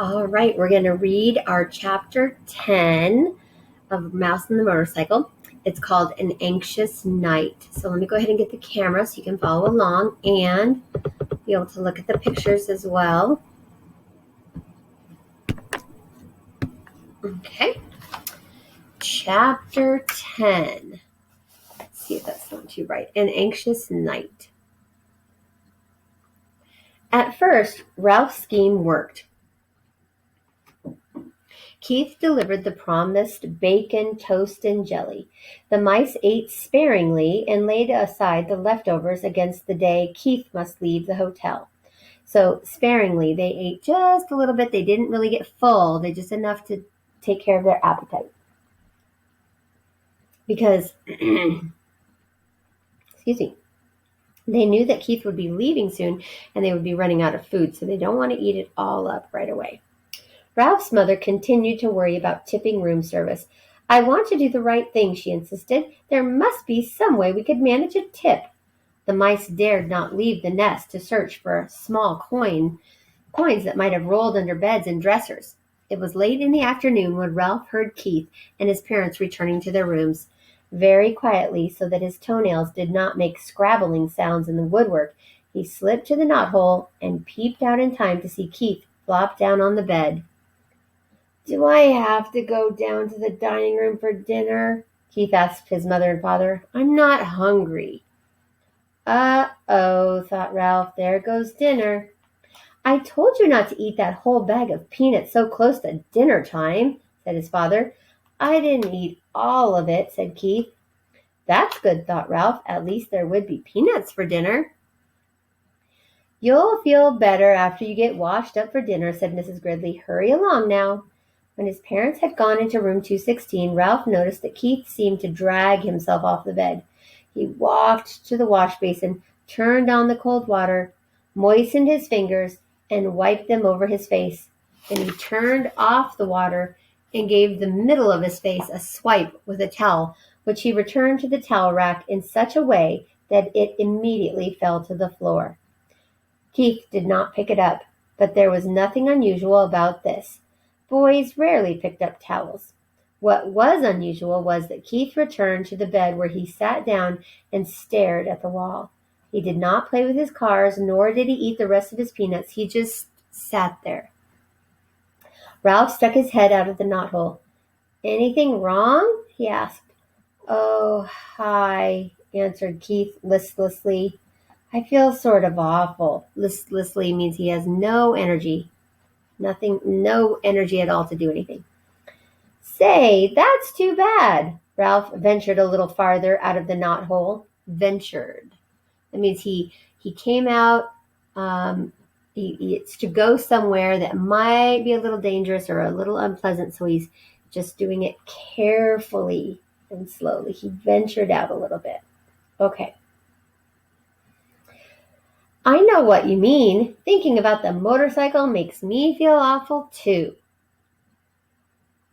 All right, we're going to read our chapter 10 of Mouse and the Motorcycle. It's called An Anxious Night. So let me go ahead and get the camera so you can follow along and be able to look at the pictures as well. Okay. Chapter 10. Let's see if that's not too bright. An Anxious Night. At first, Ralph's scheme worked. Keith delivered the promised bacon, toast, and jelly. The mice ate sparingly and laid aside the leftovers against the day Keith must leave the hotel. So sparingly, they ate just a little bit. They didn't really get full. They just enough to take care of their appetite. Because, excuse me, they knew that Keith would be leaving soon and they would be running out of food, so they don't want to eat it all up right away. Ralph's mother continued to worry about tipping room service. "I want to do the right thing," she insisted. "There must be some way we could manage a tip." The mice dared not leave the nest to search for small coins that might have rolled under beds and dressers. It was late in the afternoon when Ralph heard Keith and his parents returning to their rooms. Very quietly, so that his toenails did not make scrabbling sounds in the woodwork, he slipped to the knothole and peeped out in time to see Keith flop down on the bed. "Do I have to go down to the dining room for dinner?" Keith asked his mother and father. "I'm not hungry." "Uh-oh," thought Ralph. "There goes dinner." "I told you not to eat that whole bag of peanuts so close to dinner time," said his father. "I didn't eat all of it," said Keith. "That's good," thought Ralph. "At least there would be peanuts for dinner." "You'll feel better after you get washed up for dinner," said Mrs. Gridley. "Hurry along now." When his parents had gone into room 216, Ralph noticed that Keith seemed to drag himself off the bed. He walked to the wash basin, turned on the cold water, moistened his fingers, and wiped them over his face. Then he turned off the water and gave the middle of his face a swipe with a towel, which he returned to the towel rack in such a way that it immediately fell to the floor. Keith did not pick it up, but there was nothing unusual about this. Boys rarely picked up towels. What was unusual was that Keith returned to the bed where he sat down and stared at the wall. He did not play with his cars, nor did he eat the rest of his peanuts. He just sat there. Ralph stuck his head out of the knothole. "Anything wrong?" he asked. "Oh, hi," answered Keith listlessly. "I feel sort of awful." Listlessly means he has no energy. No energy at all to do anything. "Say, that's too bad." Ralph ventured a little farther out of the knothole. Ventured. That means he came out. It's to go somewhere that might be a little dangerous or a little unpleasant, so he's just doing it carefully and slowly. He ventured out a little bit. Okay. "I know what you mean. Thinking about the motorcycle makes me feel awful, too."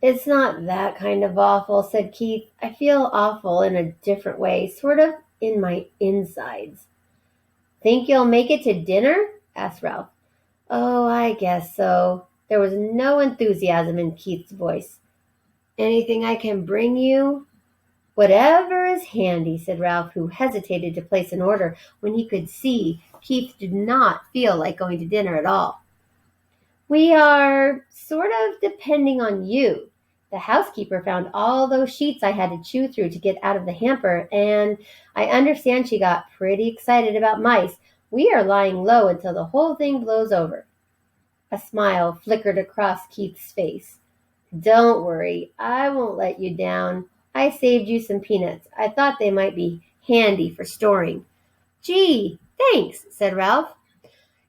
"It's not that kind of awful," said Keith. "I feel awful in a different way, sort of in my insides." "Think you'll make it to dinner?" asked Ralph. "Oh, I guess so." There was no enthusiasm in Keith's voice. "Anything I can bring you?" "Whatever is handy," said Ralph, who hesitated to place an order when he could see Keith did not feel like going to dinner at all. "We are sort of depending on you. The housekeeper found all those sheets I had to chew through to get out of the hamper, and I understand she got pretty excited about mice. We are lying low until the whole thing blows over." A smile flickered across Keith's face. "Don't worry, I won't let you down. I saved you some peanuts. I thought they might be handy for storing." "Gee, thanks," said Ralph.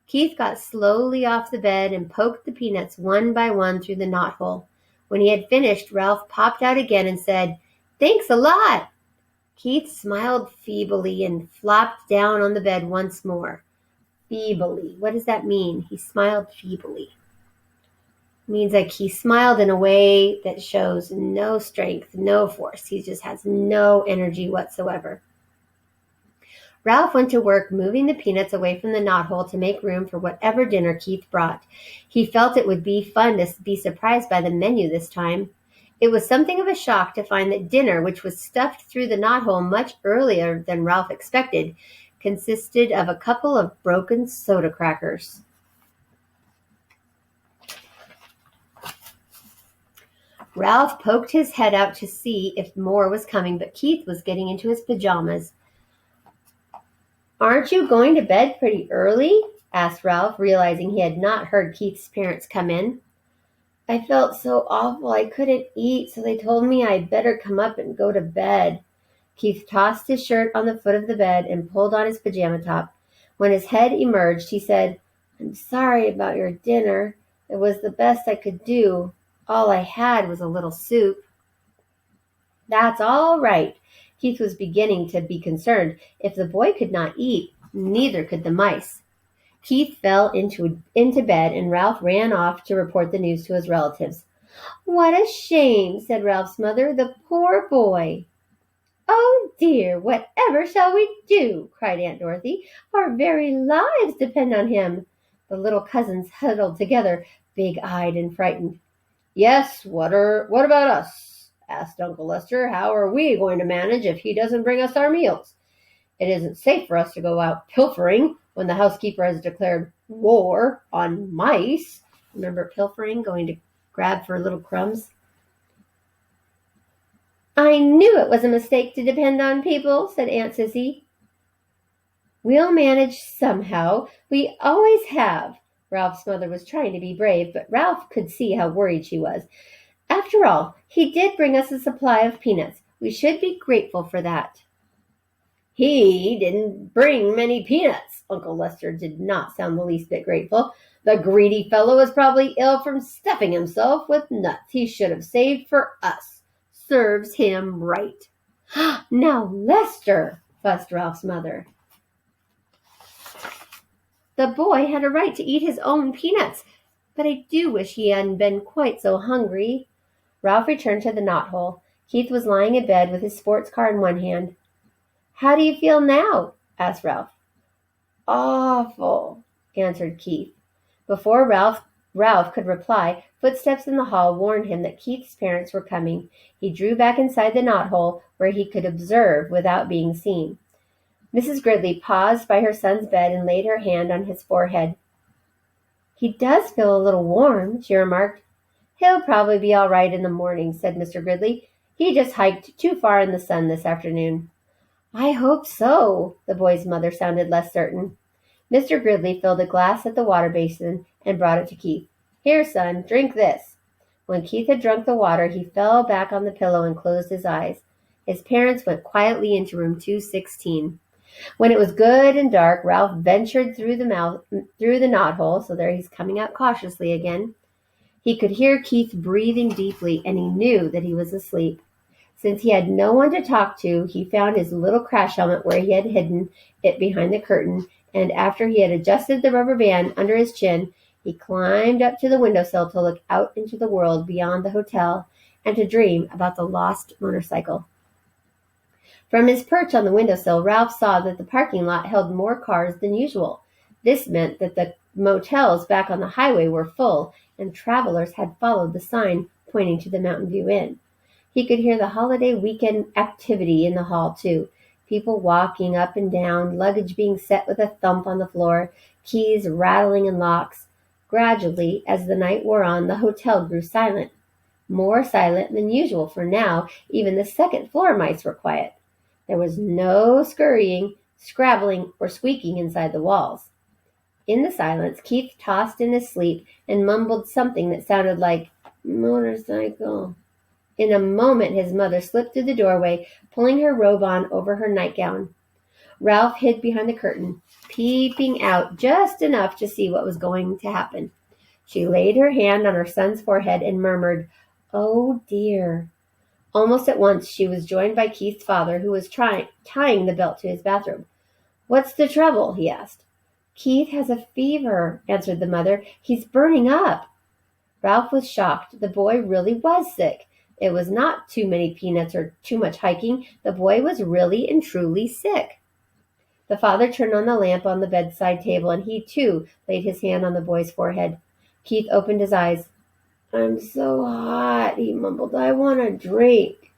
Keith got slowly off the bed and poked the peanuts one by one through the knothole. When he had finished, Ralph popped out again and said, "Thanks a lot." Keith smiled feebly and flopped down on the bed once more. Feebly. What does that mean? He smiled feebly. It means like he smiled in a way that shows no strength, no force. He just has no energy whatsoever. Ralph went to work moving the peanuts away from the knothole to make room for whatever dinner Keith brought. He felt it would be fun to be surprised by the menu this time. It was something of a shock to find that dinner, which was stuffed through the knothole much earlier than Ralph expected, consisted of a couple of broken soda crackers. Ralph poked his head out to see if more was coming, but Keith was getting into his pajamas. "Aren't you going to bed pretty early?" asked Ralph, realizing he had not heard Keith's parents come in. "I felt so awful I couldn't eat, so they told me I'd better come up and go to bed." Keith tossed his shirt on the foot of the bed and pulled on his pajama top. When his head emerged, he said, "I'm sorry about your dinner. It was the best I could do. All I had was a little soup." "That's all right." Keith was beginning to be concerned. If the boy could not eat, neither could the mice. Keith fell into bed, and Ralph ran off to report the news to his relatives. "What a shame," said Ralph's mother. "The poor boy." "Oh dear, whatever shall we do?" cried Aunt Dorothy. "Our very lives depend on him." The little cousins huddled together, big-eyed and frightened. "Yes, what about us?" asked Uncle Lester. "How are we going to manage if he doesn't bring us our meals? It isn't safe for us to go out pilfering when the housekeeper has declared war on mice." Remember pilfering, going to grab for little crumbs? "I knew it was a mistake to depend on people," said Aunt Sissy. "We'll manage somehow. We always have." Ralph's mother was trying to be brave, but Ralph could see how worried she was. "After all, he did bring us a supply of peanuts. We should be grateful for that." "He didn't bring many peanuts." Uncle Lester did not sound the least bit grateful. "The greedy fellow is probably ill from stuffing himself with nuts he should have saved for us. Serves him right." "Now, Lester," fussed Ralph's mother. "The boy had a right to eat his own peanuts, but I do wish he hadn't been quite so hungry." Ralph returned to the knothole. Keith was lying in bed with his sports car in one hand. "How do you feel now?" asked Ralph. "Awful," answered Keith. Before Ralph could reply, footsteps in the hall warned him that Keith's parents were coming. He drew back inside the knothole where he could observe without being seen. Mrs. Gridley paused by her son's bed and laid her hand on his forehead. "He does feel a little warm," she remarked. "He'll probably be all right in the morning," said Mr. Gridley. "He just hiked too far in the sun this afternoon." "I hope so." The boy's mother sounded less certain. Mr. Gridley filled a glass at the water basin and brought it to Keith. "Here, son, drink this." When Keith had drunk the water, he fell back on the pillow and closed his eyes. His parents went quietly into room 216. When it was good and dark, Ralph ventured through the knothole, so there he's coming out cautiously again. He could hear Keith breathing deeply, and he knew that he was asleep. Since he had no one to talk to, he found his little crash helmet where he had hidden it behind the curtain, and after he had adjusted the rubber band under his chin, he climbed up to the windowsill to look out into the world beyond the hotel and to dream about the lost motorcycle. From his perch on the windowsill, Ralph saw that the parking lot held more cars than usual. This meant that the motels back on the highway were full, and travelers had followed the sign pointing to the Mountain View Inn. He could hear the holiday weekend activity in the hall, too. People walking up and down, luggage being set with a thump on the floor, keys rattling in locks. Gradually, as the night wore on, the hotel grew silent. More silent than usual, for now even the second-floor mice were quiet. There was no scurrying, scrabbling, or squeaking inside the walls. In the silence, Keith tossed in his sleep and mumbled something that sounded like motorcycle. In a moment, his mother slipped through the doorway, pulling her robe on over her nightgown. Ralph hid behind the curtain, peeping out just enough to see what was going to happen. She laid her hand on her son's forehead and murmured, "Oh, dear." Almost at once she was joined by Keith's father, who was tying the belt to his bathrobe. "What's the trouble?" he asked. "Keith has a fever," answered the mother. "He's burning up." Ralph was shocked. The boy really was sick. It was not too many peanuts or too much hiking. The boy was really and truly sick. The father turned on the lamp on the bedside table, and he, too, laid his hand on the boy's forehead. Keith opened his eyes. "I'm so hot," he mumbled. "I want a drink."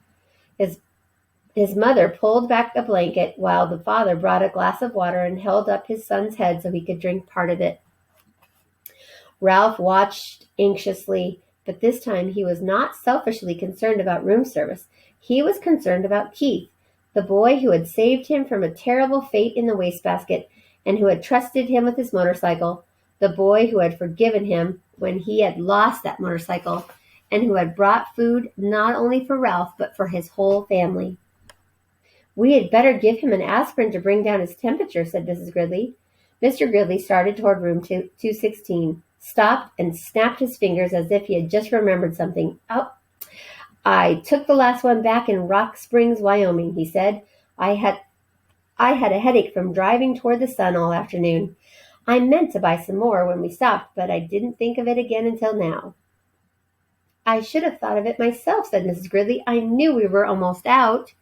His mother pulled back a blanket while the father brought a glass of water and held up his son's head so he could drink part of it. Ralph watched anxiously, but this time he was not selfishly concerned about room service. He was concerned about Keith, the boy who had saved him from a terrible fate in the wastebasket and who had trusted him with his motorcycle, the boy who had forgiven him when he had lost that motorcycle, and who had brought food not only for Ralph but for his whole family. "We had better give him an aspirin to bring down his temperature," said Mrs. Gridley. Mr. Gridley started toward room 216, stopped, and snapped his fingers as if he had just remembered something. "Oh, I took the last one back in Rock Springs, Wyoming," he said. I had a headache from driving toward the sun all afternoon. I meant to buy some more when we stopped, but I didn't think of it again until now." "I should have thought of it myself," said Mrs. Gridley. "I knew we were almost out."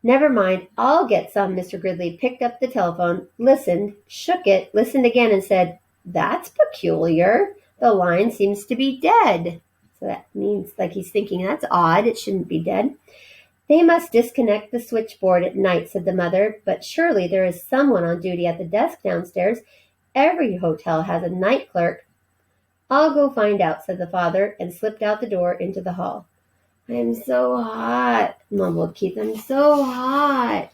"Never mind, I'll get some." Mr. Gridley picked up the telephone, listened, shook it, listened again, and said, "That's peculiar. The line seems to be dead." So that means, like, he's thinking, that's odd. It shouldn't be dead. "They must disconnect the switchboard at night," said the mother. "But surely there is someone on duty at the desk downstairs. Every hotel has a night clerk." "I'll go find out," said the father, and slipped out the door into the hall. "I'm so hot," mumbled Keith. "I'm so hot."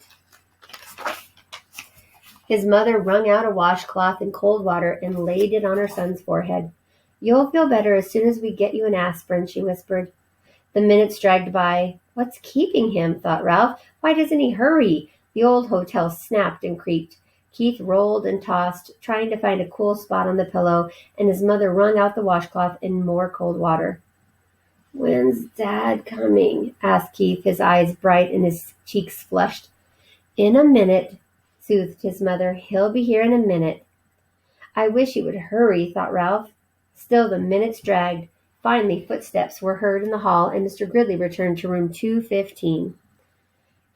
His mother wrung out a washcloth in cold water and laid it on her son's forehead. "You'll feel better as soon as we get you an aspirin," she whispered. The minutes dragged by. "What's keeping him?" thought Ralph. "Why doesn't he hurry?" The old hotel snapped and creaked. Keith rolled and tossed, trying to find a cool spot on the pillow, and his mother wrung out the washcloth in more cold water. "When's Dad coming?" asked Keith, his eyes bright and his cheeks flushed. "In a minute," soothed his mother. "He'll be here in a minute." "I wish he would hurry," thought Ralph. Still the minutes dragged. Finally footsteps were heard in the hall, and Mr. Gridley returned to room 215.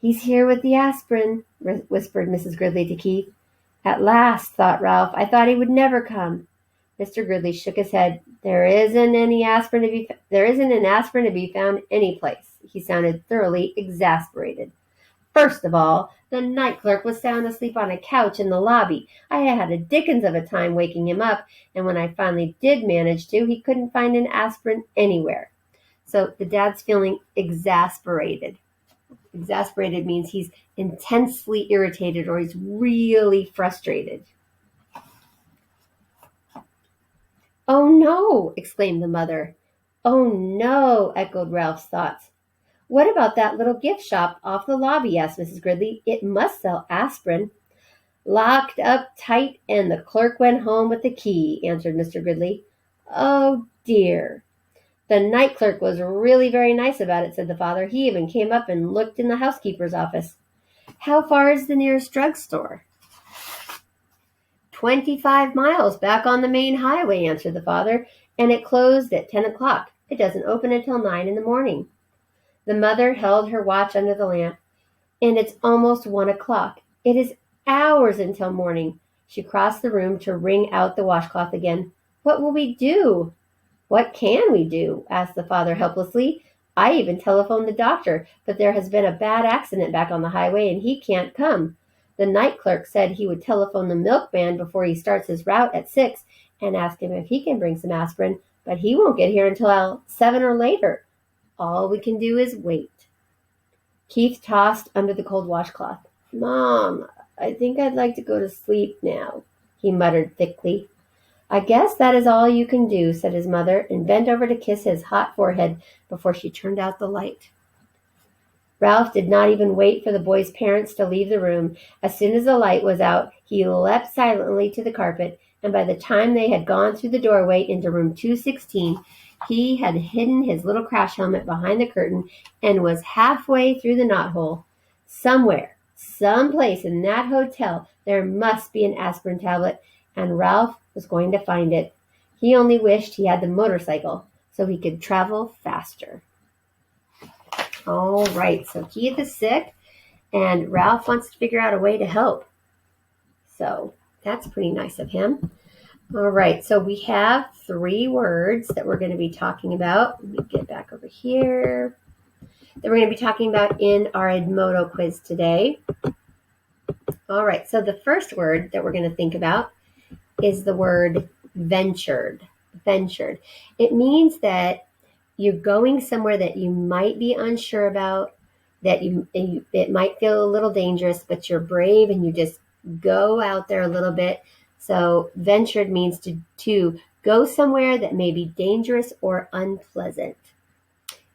"He's here with the aspirin," whispered Mrs. Gridley to Keith. "At last," thought Ralph. "I thought he would never come." Mr. Gridley shook his head. There isn't an aspirin to be found any place." He sounded thoroughly exasperated. "First of all, the night clerk was sound asleep on a couch in the lobby. I had a dickens of a time waking him up, and when I finally did manage to, he couldn't find an aspirin anywhere." So the dad's feeling exasperated. Exasperated means he's intensely irritated or he's really frustrated. "Oh, no!" exclaimed the mother. "Oh, no!" echoed Ralph's thoughts. "What about that little gift shop off the lobby?" asked Mrs. Gridley. "It must sell aspirin." "Locked up tight, and the clerk went home with the key," answered Mr. Gridley. "Oh, dear." "The night clerk was really very nice about it," said the father. "He even came up and looked in the housekeeper's office." "How far is the nearest drugstore?" 25 miles back on the main highway," answered the father, "and it closed at 10 o'clock. It doesn't open until 9 in the morning." The mother held her watch under the lamp. "And it's almost 1 o'clock. It is hours until morning." She crossed the room to wring out the washcloth again. "What will we do?" "What can we do?" asked the father helplessly. "I even telephoned the doctor, but there has been a bad accident back on the highway, and he can't come. The night clerk said he would telephone the milkman before he starts his route at 6 and ask him if he can bring some aspirin, but he won't get here until 7 or later. All we can do is wait." Keith tossed under the cold washcloth. "Mom, I think I'd like to go to sleep now," he muttered thickly. "I guess that is all you can do," said his mother, and bent over to kiss his hot forehead before she turned out the light. Ralph did not even wait for the boy's parents to leave the room. As soon as the light was out, he leapt silently to the carpet, and by the time they had gone through the doorway into room 216, he had hidden his little crash helmet behind the curtain and was halfway through the knothole. Somewhere, someplace in that hotel, there must be an aspirin tablet, and Ralph was going to find it. He only wished he had the motorcycle so he could travel faster. All right, so Keith is sick, And Ralph wants to figure out a way to help. So that's pretty nice of him. All right, so we have 3 words that we're going to be talking about. Let me get back over here. That we're going to be talking about in our Edmodo quiz today. All right, so the first word that we're going to think about is the word ventured. Ventured. It means that you're going somewhere that you might be unsure about, that it might feel a little dangerous, but you're brave and you just go out there a little bit. So ventured means to go somewhere that may be dangerous or unpleasant.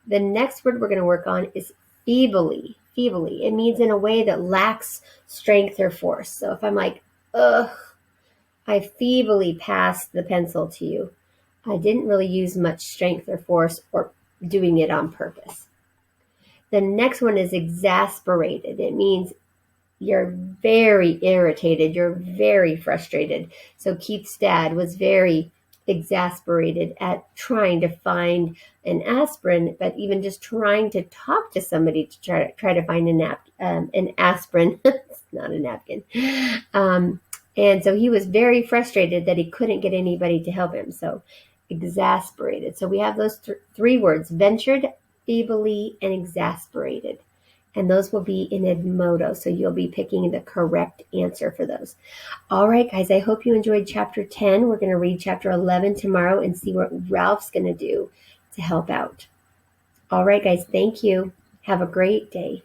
The next word we're going to work on is feebly. Feebly. It means in a way that lacks strength or force. So if I'm like, ugh, I feebly passed the pencil to you, I didn't really use much strength or force or doing it on purpose. The next one is exasperated. It means you're very irritated. You're very frustrated. So Keith's dad was very exasperated at trying to find an aspirin, but even just trying to talk to somebody to try to find an aspirin. It's not a napkin. And so he was very frustrated that he couldn't get anybody to help him. So exasperated. So we have those 3 words: ventured, feebly, and exasperated. And those will be in Edmodo. So you'll be picking the correct answer for those. All right, guys, I hope you enjoyed chapter 10. We're going to read chapter 11 tomorrow and see what Ralph's going to do to help out. All right, guys, thank you. Have a great day.